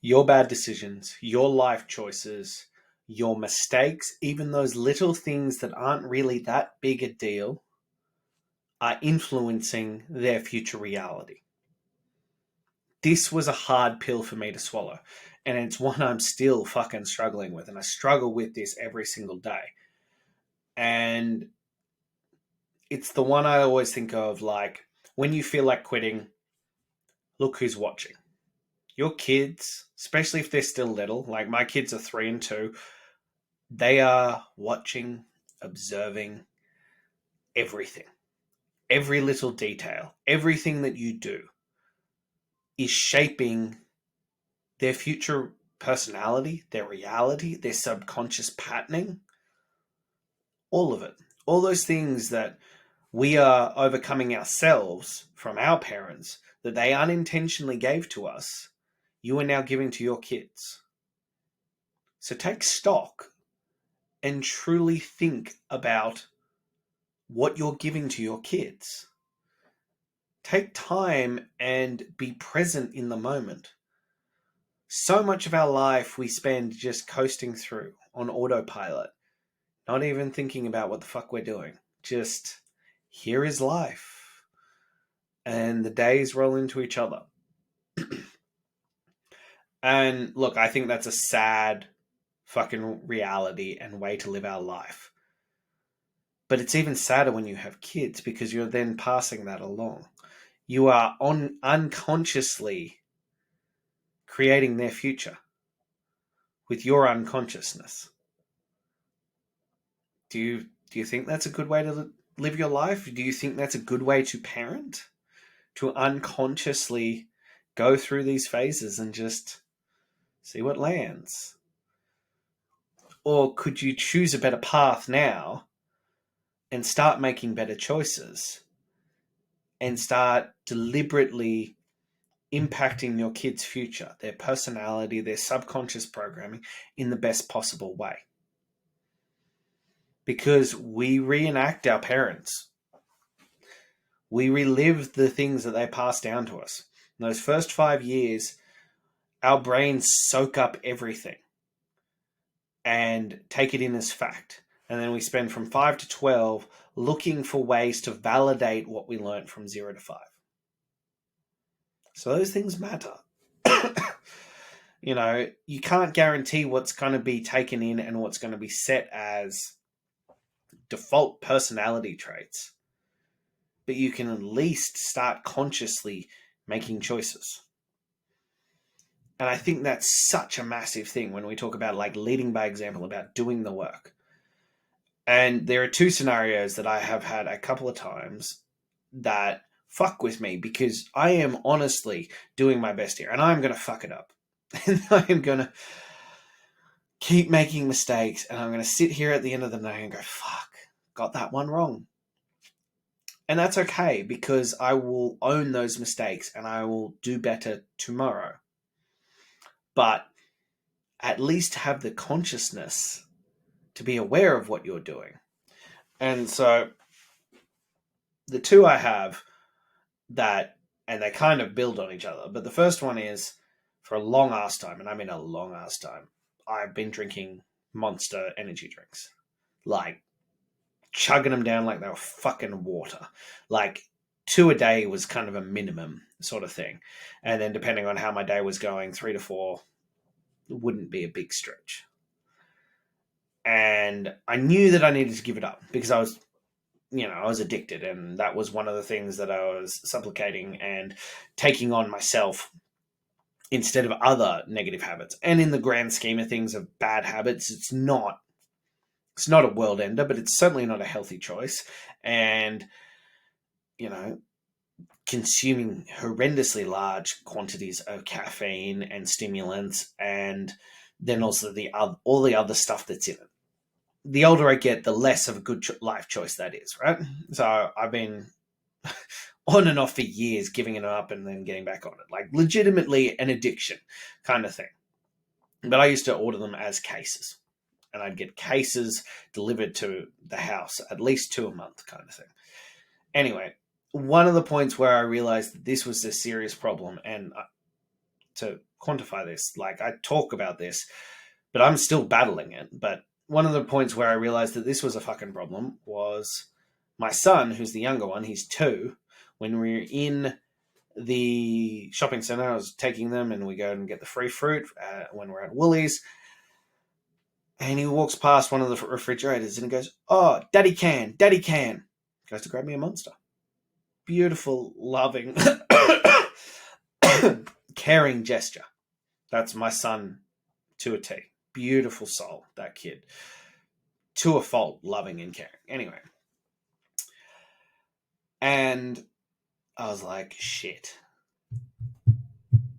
Your bad decisions, your life choices, your mistakes, even those little things that aren't really that big a deal, are influencing their future reality. This was a hard pill for me to swallow. And it's one I'm still fucking struggling with. And I struggle with this every single day. And it's the one I always think of, like, when you feel like quitting, look who's watching. Your kids, especially if they're still little, like my kids are 3 and 2, they are watching, observing everything, every little detail, everything that you do is shaping their future personality, their reality, their subconscious patterning, all of it. All those things that we are overcoming ourselves from our parents that they unintentionally gave to us, you are now giving to your kids. So take stock and truly think about what you're giving to your kids. Take time and be present in the moment. So much of our life we spend just coasting through on autopilot, not even thinking about what the fuck we're doing. Just, here is life. And the days roll into each other. And look, I think that's a sad fucking reality and way to live our life. But it's even sadder when you have kids because you're then passing that along. You are unconsciously creating their future with your unconsciousness. Do you think that's a good way to live your life? Do you think that's a good way to parent? To unconsciously go through these phases and just see what lands? Or could you choose a better path now and start making better choices and start deliberately impacting your kids' future, their personality, their subconscious programming in the best possible way? Because we reenact our parents. We relive the things that they passed down to us. In those first 5 years, our brains soak up everything and take it in as fact. And then we spend from 5 to 12 looking for ways to validate what we learned from 0 to 5. So those things matter. You can't guarantee what's going to be taken in and what's going to be set as default personality traits. But you can at least start consciously making choices. And I think that's such a massive thing when we talk about like leading by example, about doing the work. And there are two scenarios that I have had a couple of times that fuck with me because I am honestly doing my best here and I'm going to fuck it up. And I am going to keep making mistakes and I'm going to sit here at the end of the day and go, fuck, got that one wrong. And that's okay because I will own those mistakes and I will do better tomorrow. But at least have the consciousness to be aware of what you're doing. And so the two I have that, and they kind of build on each other, but the first one is for a long ass time, and I mean a long ass time, I've been drinking Monster energy drinks. Like, chugging them down like they were fucking water. Like, 2 a day was kind of a minimum sort of thing. And then depending on how my day was going, 3 to 4 wouldn't be a big stretch. And I knew that I needed to give it up because I was addicted, and that was one of the things that I was supplicating and taking on myself instead of other negative habits. And in the grand scheme of things of bad habits, it's not a world ender, but it's certainly not a healthy choice. And, consuming horrendously large quantities of caffeine and stimulants, and then also all the other stuff that's in it. The older I get, the less of a good life choice that is, right? So I've been on and off for years, giving it up and then getting back on it. Like, legitimately an addiction kind of thing. But I used to order them as cases. And I'd get cases delivered to the house, at least 2 a month kind of thing. Anyway, one of the points where I realized that this was a serious problem, and to quantify this. Like, I talk about this, but I'm still battling it. But one of the points where I realized that this was a fucking problem was my son, who's the younger one, he's 2. When we were in the shopping center, I was taking them and we go and get the free fruit when we're at Woolies. And he walks past one of the refrigerators and he goes, "Oh, daddy can. Goes to grab me a Monster. Beautiful, loving, caring gesture. That's my son to a T. Beautiful soul, that kid. To a fault, loving and caring. Anyway. And I was like, shit.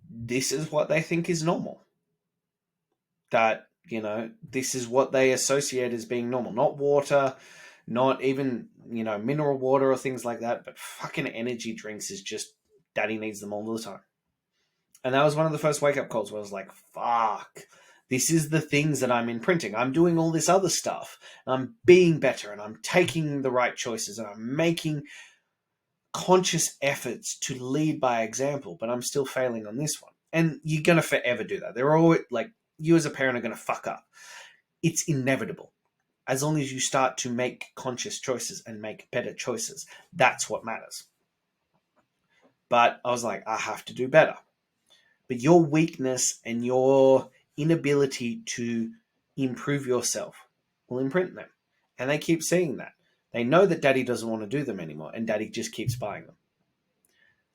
This is what they think is normal. That, this is what they associate as being normal. Not water, not even, mineral water or things like that, but fucking energy drinks is just, daddy needs them all the time. And that was one of the first wake-up calls where I was like, fuck. This is the things that I'm imprinting. I'm doing all this other stuff. And I'm being better and I'm taking the right choices and I'm making conscious efforts to lead by example, but I'm still failing on this one. And you're going to forever do that. They're always like, you as a parent are going to fuck up. It's inevitable. As long as you start to make conscious choices and make better choices, that's what matters. But I was like, I have to do better. But your weakness and your inability to improve yourself will imprint them. And they keep seeing that. They know that daddy doesn't want to do them anymore, and daddy just keeps buying them.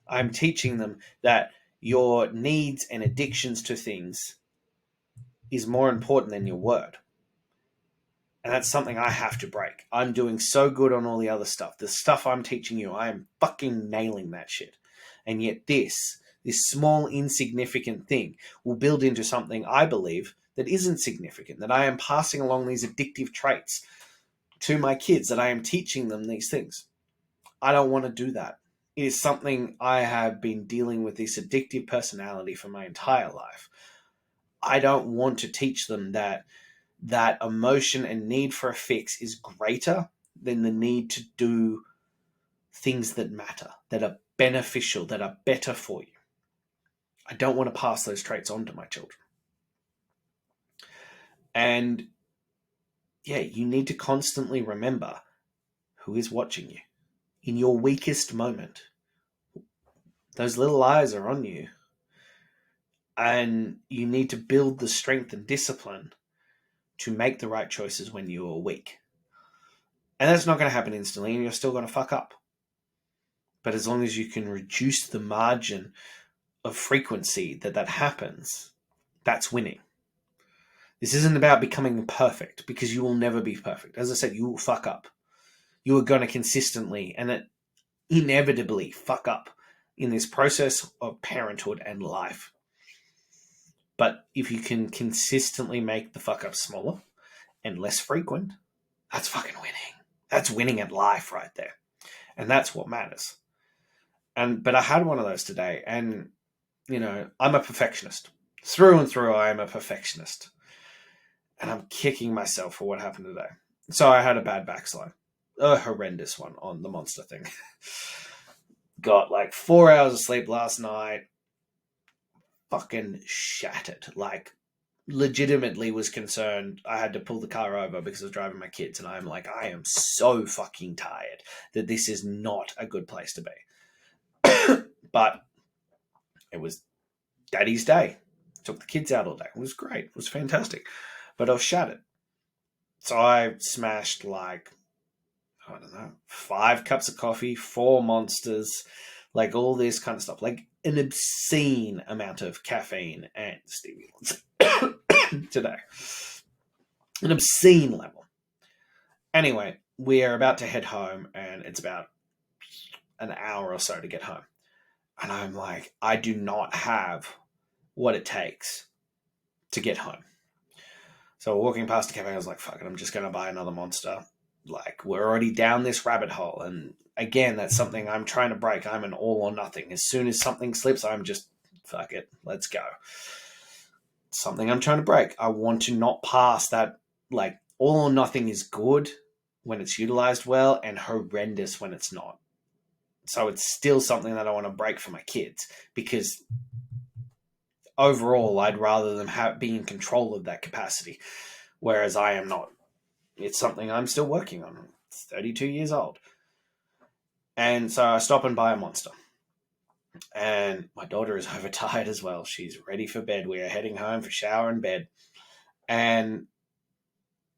I'm teaching them that your needs and addictions to things is more important than your word. And that's something I have to break. I'm doing so good on all the other stuff. The stuff I'm teaching you, I am fucking nailing that shit. And yet this small, insignificant thing will build into something I believe that isn't significant, that I am passing along these addictive traits to my kids, that I am teaching them these things. I don't want to do that. It is something I have been dealing with, this addictive personality, for my entire life. I don't want to teach them that emotion and need for a fix is greater than the need to do things that matter, that are beneficial, that are better for you. I don't want to pass those traits on to my children. And yeah, you need to constantly remember who is watching you. In your weakest moment, those little eyes are on you. And you need to build the strength and discipline to make the right choices when you are weak. And that's not going to happen instantly, and you're still going to fuck up. But as long as you can reduce the margin of frequency that happens, that's winning. This isn't about becoming perfect, because you will never be perfect. As I said, you will fuck up. You are going to consistently and inevitably fuck up in this process of parenthood and life. But if you can consistently make the fuck up smaller and less frequent, that's fucking winning. That's winning at life right there. And that's what matters. But I had one of those today, and I'm a perfectionist. Through and through, I am a perfectionist. And I'm kicking myself for what happened today. So I had a bad backslide. A horrendous one on the Monster thing. Got like 4 hours of sleep last night. Fucking shattered. Like, legitimately was concerned. I had to pull the car over because I was driving my kids. And I'm like, I am so fucking tired that this is not a good place to be. But it was daddy's day. Took the kids out all day. It was great. It was fantastic. But I was shattered. So I smashed 5 cups of coffee, 4 Monsters, all this kind of stuff. Like an obscene amount of caffeine and stimulants today. An obscene level. Anyway, we are about to head home, and it's about an hour or so to get home. And I'm like, I do not have what it takes to get home. So walking past the cafe, I was like, fuck it, I'm just going to buy another Monster. We're already down this rabbit hole. And again, that's something I'm trying to break. I'm an all or nothing. As soon as something slips, I'm just, fuck it, let's go. Something I'm trying to break. I want to not pass that, all or nothing is good when it's utilized well and horrendous when it's not. So it's still something that I want to break for my kids, because overall, I'd rather them be in control of that capacity, whereas I am not. It's something I'm still working on. I'm 32 years old. And so I stop and buy a Monster. And my daughter is overtired as well. She's ready for bed. We are heading home for shower and bed. And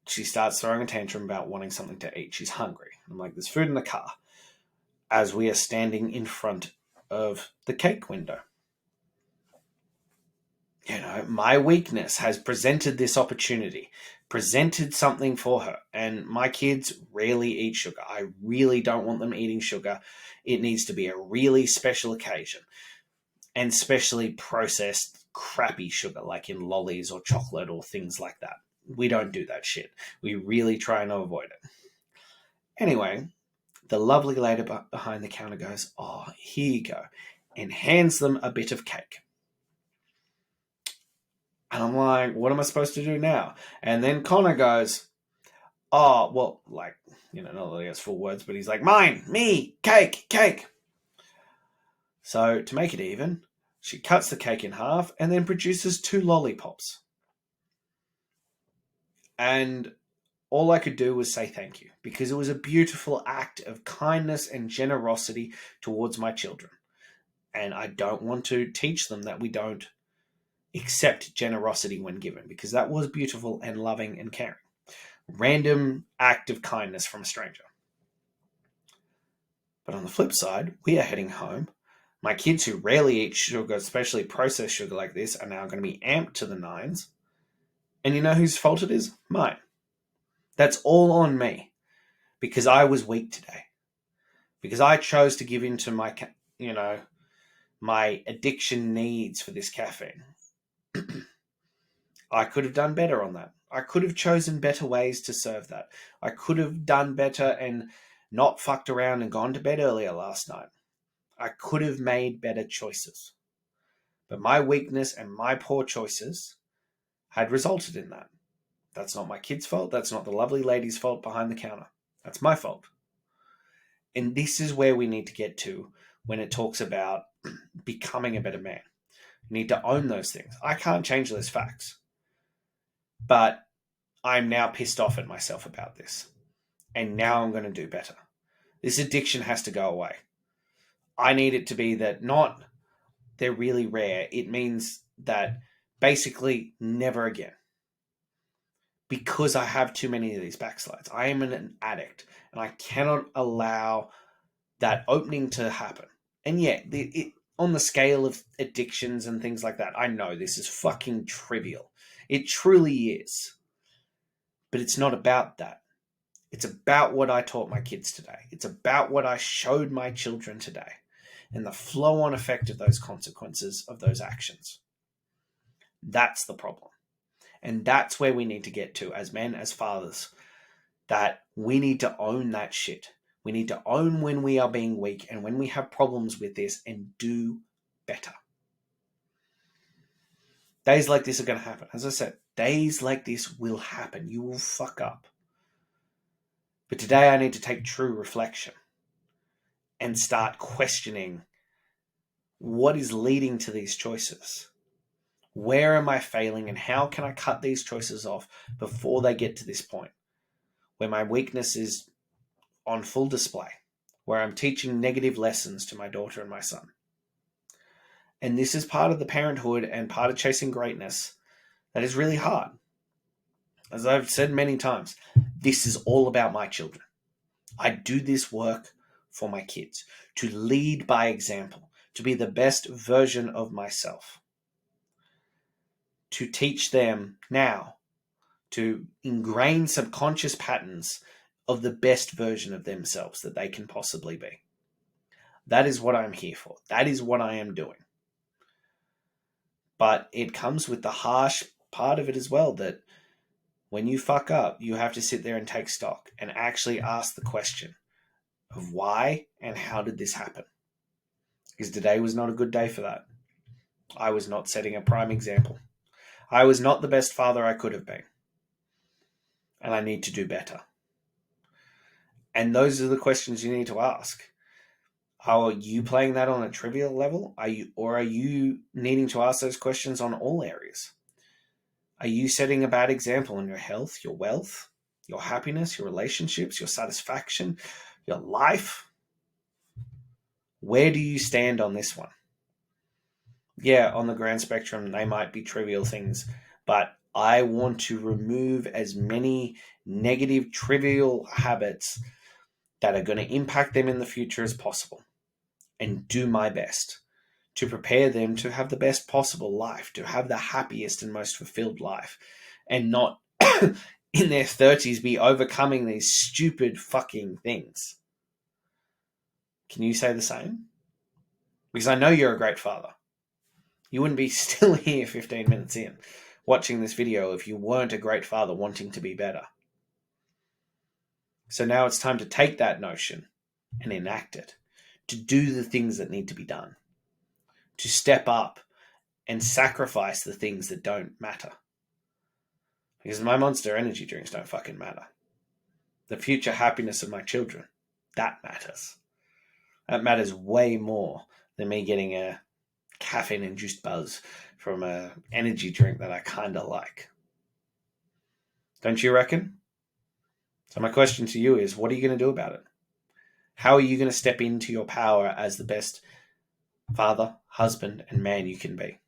she starts throwing a tantrum about wanting something to eat. She's hungry. I'm like, there's food in the car. As we are standing in front of the cake window. My weakness has presented this opportunity, presented something for her. And my kids rarely eat sugar. I really don't want them eating sugar. It needs to be a really special occasion. And especially processed crappy sugar, like in lollies or chocolate or things like that. We don't do that shit. We really try and avoid it. Anyway, the lovely lady behind the counter goes, "Oh, here you go," and hands them a bit of cake. And I'm like, what am I supposed to do now? And then Connor goes, "Oh, well," like, not that he has full words, but he's like, "Mine, me, cake, cake." So to make it even, she cuts the cake in half and then produces 2 lollipops. And all I could do was say thank you, because it was a beautiful act of kindness and generosity towards my children. And I don't want to teach them that we don't accept generosity when given, because that was beautiful and loving and caring. Random act of kindness from a stranger. But on the flip side, we are heading home. My kids who rarely eat sugar, especially processed sugar like this, are now going to be amped to the nines. And you know whose fault it is? Mine. That's all on me. Because I was weak today. Because I chose to give in to my, my addiction needs for this caffeine. I could have done better on that. I could have chosen better ways to serve that. I could have done better and not fucked around and gone to bed earlier last night. I could have made better choices. But my weakness and my poor choices had resulted in that. That's not my kid's fault. That's not the lovely lady's fault behind the counter. That's my fault. And this is where we need to get to when it talks about becoming a better man. You need to own those things. I can't change those facts. But I'm now pissed off at myself about this. And now I'm going to do better. This addiction has to go away. I need it to be that not they're really rare. It means that basically never again. Because I have too many of these backslides. I am an addict. And I cannot allow that opening to happen. And on the scale of addictions and things like that, I know this is fucking trivial. It truly is. But it's not about that. It's about what I taught my kids today. It's about what I showed my children today. And the flow-on effect of those consequences of those actions. That's the problem. And that's where we need to get to as men, as fathers. That we need to own that shit. We need to own when we are being weak and when we have problems with this and do better. Days like this are going to happen. As I said, days like this will happen. You will fuck up. But today I need to take true reflection and start questioning what is leading to these choices. Where am I failing and how can I cut these choices off before they get to this point where my weakness is on full display, where I'm teaching negative lessons to my daughter and my son. And this is part of the parenthood and part of chasing greatness that is really hard. As I've said many times, this is all about my children. I do this work for my kids, to lead by example, to be the best version of myself, to teach them now, to ingrain subconscious patterns of the best version of themselves that they can possibly be. That is what I'm here for. That is what I am doing. But it comes with the harsh part of it as well, that when you fuck up, you have to sit there and take stock and actually ask the question of why and how did this happen? Because today was not a good day for that. I was not setting a prime example. I was not the best father I could have been. And I need to do better. And those are the questions you need to ask. Are you playing that on a trivial level? Are you needing to ask those questions on all areas? Are you setting a bad example on your health, your wealth, your happiness, your relationships, your satisfaction, your life? Where do you stand on this one? Yeah, on the grand spectrum, they might be trivial things, but I want to remove as many negative, trivial habits that are going to impact them in the future as possible and do my best to prepare them to have the best possible life, to have the happiest and most fulfilled life, and not in their 30s be overcoming these stupid fucking things. Can you say the same? Because I know you're a great father. You wouldn't be still here 15 minutes in watching this video if you weren't a great father wanting to be better. So now it's time to take that notion and enact it, to do the things that need to be done, to step up and sacrifice the things that don't matter. Because my Monster energy drinks don't fucking matter. The future happiness of my children, that matters. That matters way more than me getting a caffeine-induced buzz from an energy drink that I kind of like. Don't you reckon? So my question to you is, what are you going to do about it? How are you going to step into your power as the best father, husband, and man you can be?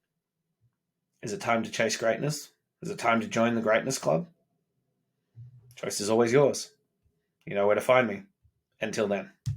Is it time to chase greatness? Is it time to join the Greatness Club? Choice is always yours. You know where to find me. Until then.